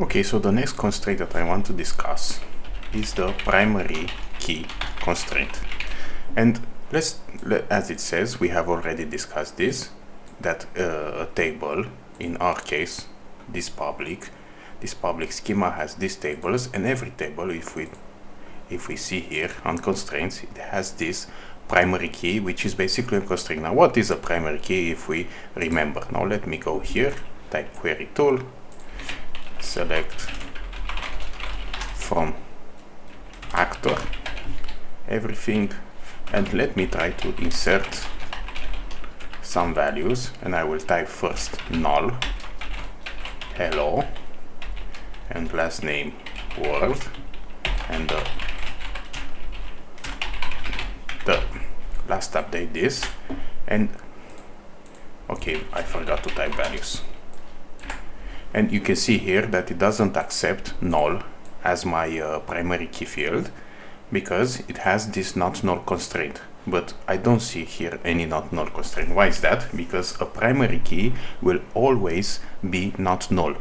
Okay, so the next constraint that I want to discuss is the primary key constraint. And as it says, we have already discussed this, that a table, in our case, this public schema has these tables, and every table, if we see here on constraints, it has this primary key, which is basically a constraint. Now, what is a primary key if we remember? Now, let me go here, type query tool, select from actor everything, and let me try to insert some values, and I will type first null, hello, and last name world, and the last update this, and okay, I forgot to type values. And you can see here that it doesn't accept null as my primary key field because it has this not null constraint. But I don't see here any not null constraint. Why is that? Because a primary key will always be not null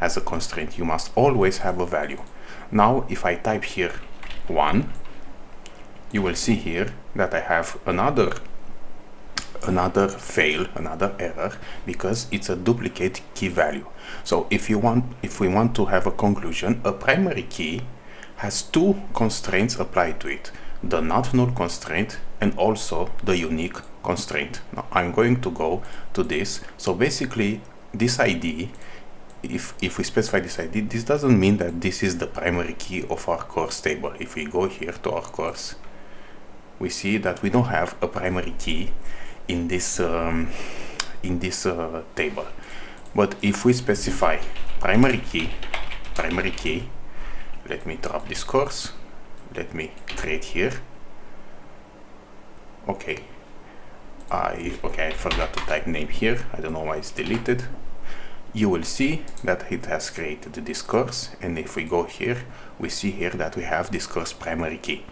as a constraint. You must always have a value. Now, if I type here 1, you will see here that I have another fail, another error, because it's a duplicate key value. So if we want to have a conclusion, a primary key has two constraints applied to it, the not null constraint and also the unique constraint. Now I'm going to go to this. So basically this ID, if we specify this ID, this doesn't mean that this is the primary key of our course table. If we go here to our course, we see that we don't have a primary key in this table. But if we specify primary key, let me drop this course, let me create here. Okay, I forgot to type name here. I don't know why it's deleted. You will see that it has created this course, and if we go here, we see here that we have this course primary key.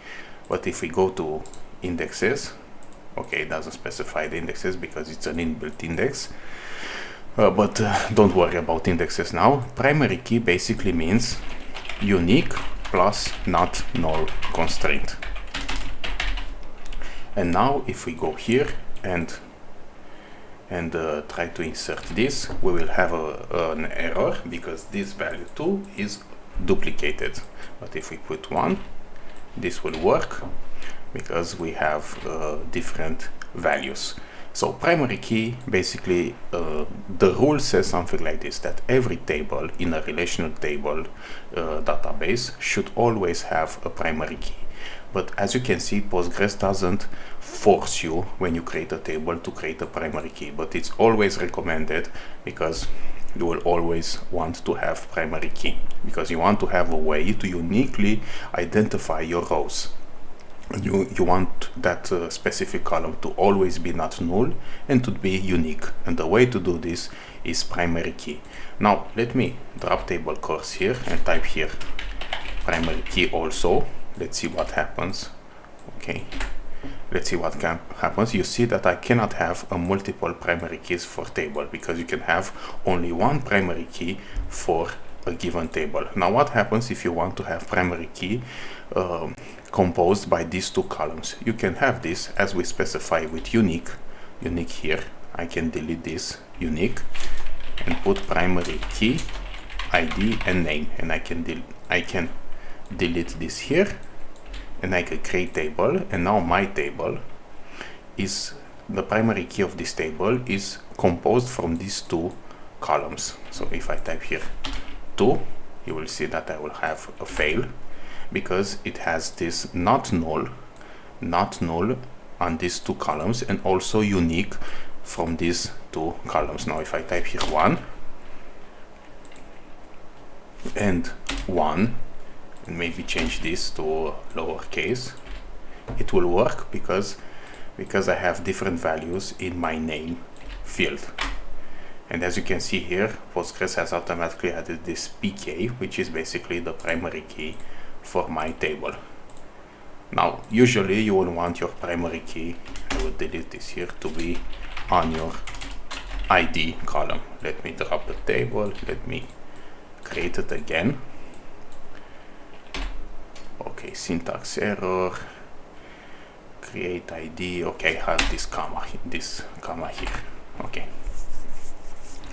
But if we go to indexes, okay, it doesn't specify the indexes because it's an inbuilt index, but don't worry about indexes now. Primary key basically means unique plus not null constraint. And now if we go here and try to insert this, we will have an error because this value 2 is duplicated. But if we put 1, this will work because we have different values. So primary key, basically the rule says something like this, that every table in a relational table database should always have a primary key. But as you can see, Postgres doesn't force you when you create a table to create a primary key, but it's always recommended because you will always want to have primary key because you want to have a way to uniquely identify your rows. You want that specific column to always be not null and to be unique, and the way to do this is primary key. Now let me drop table course here and type here primary key also. Let's see what happens. Okay, let's see what happens. You see that I cannot have a multiple primary keys for table because you can have only one primary key for a given table. Now what happens if you want to have primary key composed by these two columns? You can have this as we specify with unique here. I can delete this unique and put primary key ID and name, and I can delete this here, and I can create table, and now my table is the primary key of this table is composed from these two columns. So if I type here 2, you will see that I will have a fail because it has this not null on these two columns and also unique from these two columns. Now if I type here 1 and 1 and maybe change this to lowercase, it will work because I have different values in my name field. And as you can see here, Postgres has automatically added this PK, which is basically the primary key for my table. Now usually you will want your primary key, I will delete this here, to be on your ID column. Let me drop the table, let me create it again. Okay, syntax error, create ID. Okay, has this comma here. Okay,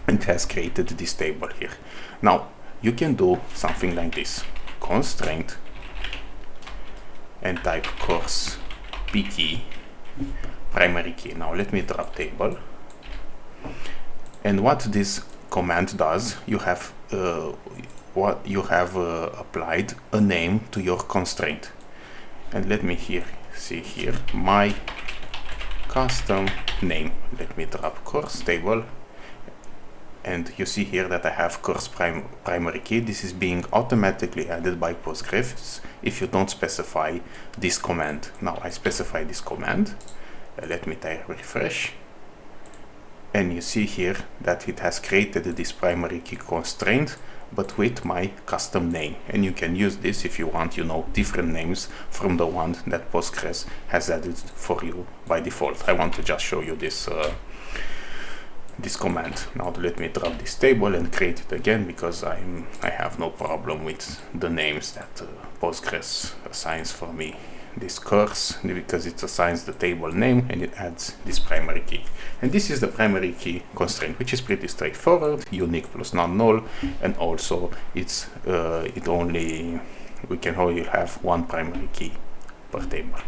it has created this table here. Now you can do something like this: constraint and type course p key primary key. Now let me drop table, and what this command does, you have applied a name to your constraint. And let me see here my custom name. Let me drop course table, and you see here that I have course primary key. This is being automatically added by Postgres if you don't specify this command. Now I specify this command. Let me type refresh, and you see here that it has created this primary key constraint, but with my custom name. And you can use this if you want, different names from the one that Postgres has added for you by default. I want to just show you this this command. Now let me drop this table and create it again, because I have no problem with the names that Postgres assigns for me. This course, because it assigns the table name and it adds this primary key. And this is the primary key constraint, which is pretty straightforward: unique plus non-null, and also we can only have one primary key per table.